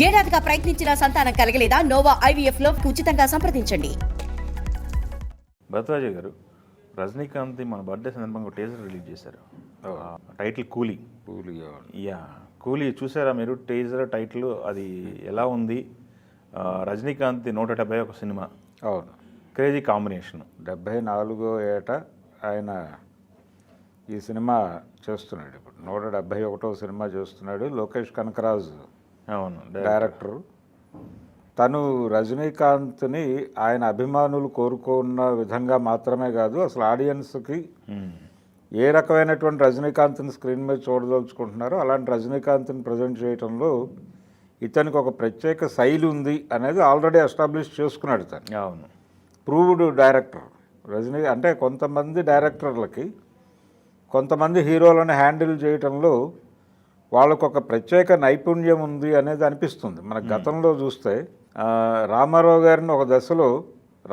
ఏడాదిగా ప్రయత్నించిన సంతానం కలగలేదా? Noah IVF లో ఉచితంగా సంప్రదించండి. భరద్వాజ గారు, రజనీకాంత్ మన బర్త్డే సందర్భంగా ఒక టీజర్ రిలీజ్ చేశారు. టైటిల్ కూలీ. కూలీ చూసారా మీరు? టీజర్ టైటిల్ అది ఎలా ఉంది? రజనీకాంత్ 171 సినిమా. అవును, క్రేజీ కాంబినేషన్. 74వ ఏట ఆయన ఈ సినిమా చేస్తున్నాడు. ఇప్పుడు 171వ సినిమా చేస్తున్నాడు. లోకేష్ కనకరాజు అవును డైరెక్టరు. తను రజనీకాంత్ని ఆయన అభిమానులు కోరుకున్న విధంగా మాత్రమే కాదు, అసలు ఆడియన్స్కి ఏ రకమైనటువంటి రజనీకాంత్ని స్క్రీన్ మీద చూడదలుచుకుంటున్నారో అలాంటి రజనీకాంత్ని ప్రజెంట్ చేయడంలో ఇతనికి ఒక ప్రత్యేక శైలి ఉంది అనేది ఆల్రెడీ ఎస్టాబ్లిష్ చేసుకున్నాడు తను. అవును, ప్రూవ్డ్ డైరెక్టర్ రజనీ. అంటే కొంతమంది డైరెక్టర్లకి కొంతమంది హీరోలను హ్యాండిల్ చేయటంలో వాళ్ళకు ఒక ప్రత్యేక నైపుణ్యం ఉంది అనేది అనిపిస్తుంది. మన గతంలో చూస్తే రామారావు గారిని ఒక దశలో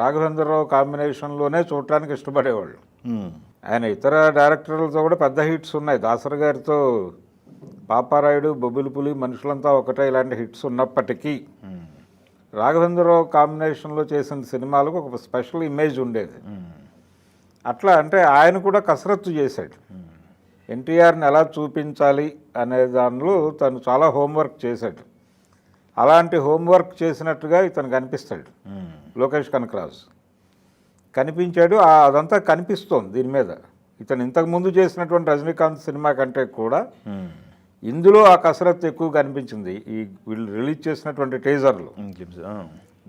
రాఘవేంద్రరావు కాంబినేషన్లోనే చూడటానికి ఇష్టపడేవాళ్ళు. ఆయన ఇతర డైరెక్టర్లతో కూడా పెద్ద హిట్స్ ఉన్నాయి. దాసరి గారితో పాపారాయుడు, బొబ్బిలిపులి, మనుషులంతా ఒకటే ఇలాంటి హిట్స్ ఉన్నప్పటికీ రాఘవేంద్రరావు కాంబినేషన్లో చేసిన సినిమాలకు ఒక స్పెషల్ ఇమేజ్ ఉండేది. అట్లా అంటే ఆయన కూడా కసరత్తు చేశాడు. ఎన్టీఆర్ని ఎలా చూపించాలి అనే దానిలో తను చాలా హోంవర్క్ చేశాడు. అలాంటి హోంవర్క్ చేసినట్టుగా ఇతను కనిపిస్తాడు. లోకేష్ కనకరాజు కనిపించాడు. అదంతా కనిపిస్తోంది దీని మీద. ఇతను ఇంతకుముందు చేసినటువంటి రజనీకాంత్ సినిమా కంటే కూడా ఇందులో ఆ కసరత్తు ఎక్కువ కనిపించింది. ఈ వీళ్ళు రిలీజ్ చేసినటువంటి టీజర్లు,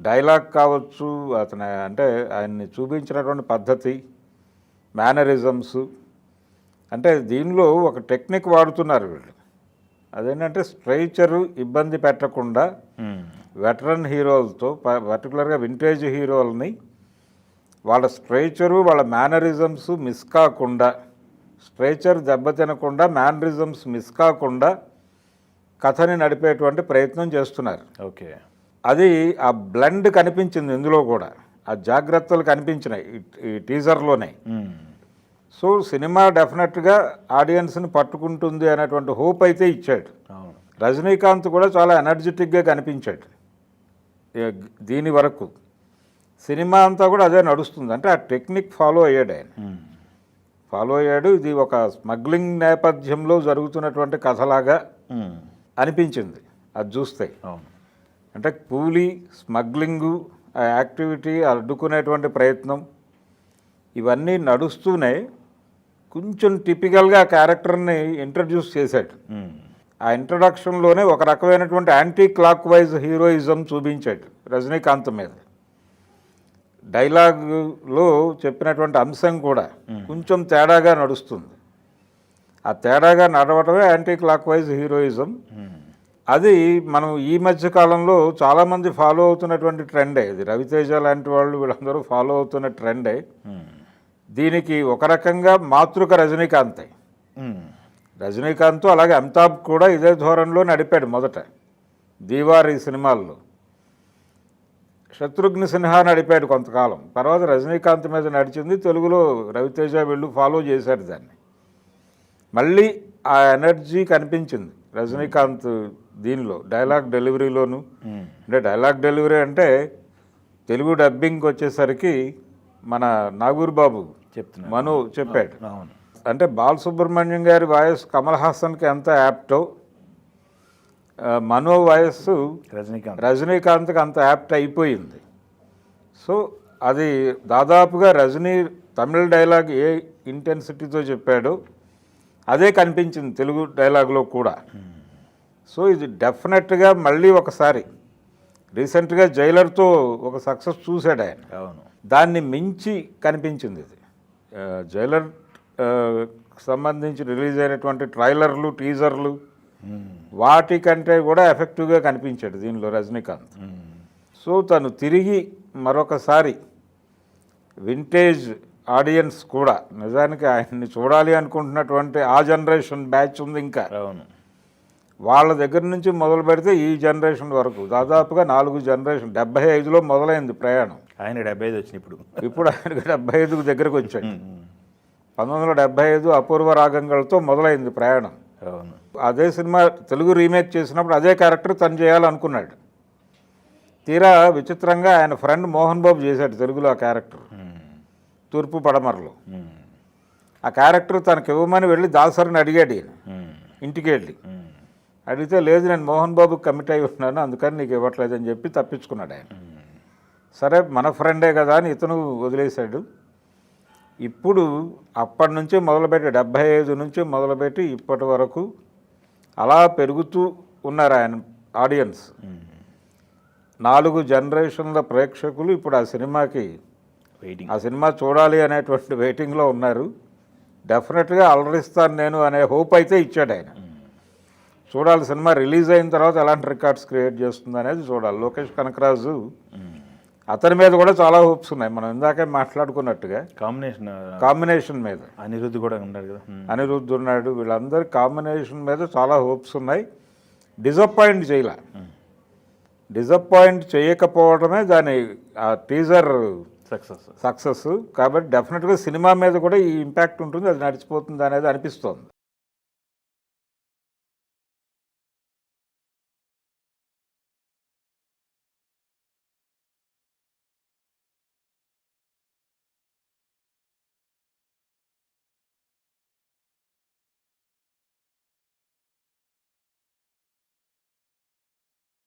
డైలాగ్ కావచ్చు, అతను అంటే ఆయన్ని చూపించినటువంటి పద్ధతి, మేనరిజమ్స్, అంటే దీనిలో ఒక టెక్నిక్ వాడుతున్నారు వీళ్ళు. అదేంటంటే స్ట్రైచరు ఇబ్బంది పెట్టకుండా వెటరన్ హీరోలతో, పర్టికులర్గా వింటేజ్ హీరోలని వాళ్ళ స్ట్రైచరు, వాళ్ళ మేనరిజమ్స్ మిస్ కాకుండా, స్ట్రైచర్ దెబ్బతినకుండా, మేనరిజమ్స్ మిస్ కాకుండా కథని నడిపేటువంటి ప్రయత్నం చేస్తున్నారు. ఓకే, అది ఆ బ్లెండ్ కనిపించింది ఇందులో కూడా. ఆ జాగ్రత్తలు కనిపించినాయి ఈ టీజర్లోనే. సో సినిమా డెఫినెట్గా ఆడియన్స్ని పట్టుకుంటుంది అనేటువంటి హోప్ అయితే ఇచ్చాడు. రజనీకాంత్ కూడా చాలా ఎనర్జెటిక్గా కనిపించాడు దీని వరకు. సినిమా అంతా కూడా అదే నడుస్తుంది. అంటే ఆ టెక్నిక్ ఫాలో అయ్యాడు ఆయన. ఫాలో అయ్యాడు. ఇది ఒక స్మగ్లింగ్ నేపథ్యంలో జరుగుతున్నటువంటి కథలాగా అనిపించింది అది చూస్తే. అంటే కూలీ, స్మగ్లింగు, ఆ యాక్టివిటీ అడ్డుకునేటువంటి ప్రయత్నం ఇవన్నీ నడుస్తూనే కొంచెం టిపికల్గా ఆ క్యారెక్టర్ని ఇంట్రడ్యూస్ చేశాడు. ఆ ఇంట్రడక్షన్లోనే ఒక రకమైనటువంటి యాంటీ క్లాక్ వైజ్ హీరోయిజం చూపించాడు రజనీకాంత్ మీద. డైలాగులో చెప్పినటువంటి అంశం కూడా కొంచెం తేడాగా నడుస్తుంది. ఆ తేడాగా నడవటమే యాంటీ క్లాక్ వైజ్ హీరోయిజం. అది మనం ఈ మధ్య కాలంలో చాలామంది ఫాలో అవుతున్నటువంటి ట్రెండే. ఇది రవితేజ లాంటి వాళ్ళు వీళ్ళందరూ ఫాలో అవుతున్న ట్రెండే. దీనికి ఒక రకంగా మాతృక రజనీకాంతే. రజనీకాంత్ అలాగే అమితాబ్ కూడా ఇదే ధోరణిలో నడిపాడు మొదట దీవార్ ఈ సినిమాల్లో. శత్రుఘ్న సిన్హా నడిపాడు కొంతకాలం. తర్వాత రజనీకాంత్ మీద నడిచింది. తెలుగులో రవితేజ వీళ్ళు ఫాలో చేశారు దాన్ని. మళ్ళీ ఆ ఎనర్జీ కనిపించింది రజనీకాంత్ దీనిలో, డైలాగ్ డెలివరీలోను. అంటే డైలాగ్ డెలివరీ అంటే తెలుగు డబ్బింగ్కి వచ్చేసరికి మన నాగూర్ బాబు మను చెప్పాడు. అంటే బాలసుబ్రహ్మణ్యం గారి వాయిస్ కమల్ హాసన్కి ఎంత యాప్టో మనో వయస్సు రజనీకాంత్కి అంత యాప్ట్ అయిపోయింది. సో అది దాదాపుగా రజనీ తమిళ డైలాగ్ ఏ ఇంటెన్సిటీతో చెప్పాడో అదే కనిపించింది తెలుగు డైలాగ్లో కూడా. సో ఇది డెఫినెట్గా మళ్ళీ ఒకసారి రీసెంట్గా జైలర్తో ఒక సక్సెస్ చూశాడు ఆయన. దాన్ని మించి కనిపించింది ఇది. జైలర్ సంబంధించి రిలీజ్ అయినటువంటి ట్రైలర్లు, టీజర్లు వాటికంటే కూడా ఎఫెక్టివ్గా కనిపించాడు దీనిలో రజనీకాంత్. సో తను తిరిగి మరొకసారి వింటేజ్ ఆడియన్స్ కూడా నిజానికి ఆయన్ని చూడాలి అనుకుంటున్నటువంటి ఆ జనరేషన్ బ్యాచ్ ఉంది ఇంకా. వాళ్ళ దగ్గర నుంచి మొదలు పెడితే ఈ జనరేషన్ వరకు దాదాపుగా 4 జనరేషన్. 75లో మొదలైంది ప్రయాణం. ఆయన 75 వచ్చింది. ఇప్పుడు ఆయనకు 75కు దగ్గరకు వచ్చాడు. 1975 అపూర్వ రాగంగలతో మొదలైంది ప్రయాణం. అదే సినిమా తెలుగు రీమేక్ చేసినప్పుడు అదే క్యారెక్టర్ తను చేయాలనుకున్నాడు. తీరా విచిత్రంగా ఆయన ఫ్రెండ్ మోహన్ బాబు చేశాడు తెలుగులో ఆ క్యారెక్టర్, తూర్పు పడమరలో. ఆ క్యారెక్టర్ తనకు ఇవ్వమని వెళ్ళి దాసరిని అడిగాడు ఈయన, ఇంటికి వెళ్ళి అడిగితే లేదు నేను మోహన్ బాబుకి కమిట్ అయి ఉన్నాను అందుకని నీకు ఇవ్వట్లేదని చెప్పి తప్పించుకున్నాడు ఆయన. సరే మన ఫ్రెండే కదా అని ఇతను వదిలేశాడు. ఇప్పుడు అప్పటి నుంచి మొదలుపెట్టి 75 నుంచి మొదలుపెట్టి ఇప్పటి వరకు అలా పెరుగుతూ ఉన్నారు ఆయన ఆడియన్స్. 4 జనరేషన్ల ప్రేక్షకులు ఇప్పుడు ఆ సినిమాకి వెయిటింగ్, ఆ సినిమా చూడాలి అనేటువంటి వెయిటింగ్లో ఉన్నారు. డెఫినెట్గా అలరిస్తాను నేను అనే హోప్ అయితే ఇచ్చాడు ఆయన. చూడాలి సినిమా రిలీజ్ అయిన తర్వాత ఎలాంటి రికార్డ్స్ క్రియేట్ చేస్తుంది అనేది చూడాలి. లోకేష్ కనకరాజు అతని మీద కూడా చాలా హోప్స్ ఉన్నాయి. మనం ఇందాకే మాట్లాడుకున్నట్టుగా కాంబినేషన్ మీద అనిరుద్ధ్ కూడా ఉన్నాడు కదా, అనిరుద్ధ్ ఉన్నాడు, వీళ్ళందరి కాంబినేషన్ మీద చాలా హోప్స్ ఉన్నాయి. డిసప్పాయింట్ చేయలే, డిసప్పాయింట్ చేయకపోవడమే దాని ఆ టీజర్ సక్సెస్. కాబట్టి డెఫినెట్గా సినిమా మీద కూడా ఈ ఇంపాక్ట్ ఉంటుంది, అది నడిచిపోతుంది అనేది అనిపిస్తోంది.